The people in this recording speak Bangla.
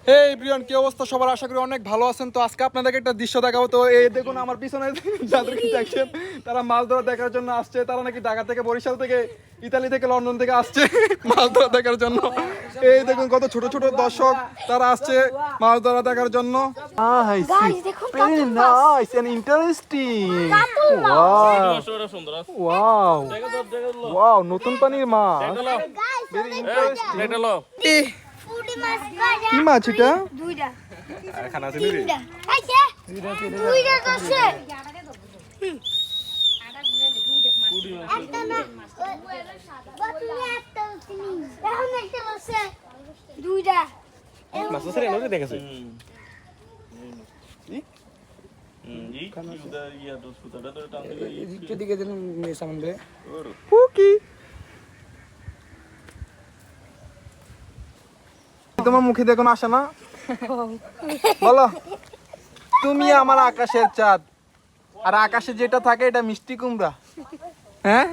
হেই এভরিওয়ান, কি অবস্থা সবার? আশা করি অনেক ভালো আছেন। তো আজকে আপনাদেরকে একটা দৃশ্য দেখাবো। তো এই দেখুন আমার পিছনে যাদেরকে দেখছেন তারা মাছ ধরা দেখার জন্য আসছে। তারা নাকি ঢাকা থেকে, বরিশাল থেকে, ইতালি থেকে, লন্ডন থেকে আসছে মাছ ধরা দেখার জন্য। এই দেখুন কত ছোট ছোট দর্শক, তারা আসছে মাছ ধরা দেখার জন্য। Very nice and interesting. Wow wow, নতুন পানির মাছ, ভেরি ইন্টারেস্টিং। কি মাছ এটা? এখানে আছে দিদি মাছ আছে রে নদী দেখেছে তোমার মুখে দেখুন আসে না? বলো, তুমি আমার আকাশের চাঁদ, আর আকাশে যেটা থাকে এটা মিষ্টি কুমড়া। হ্যাঁ।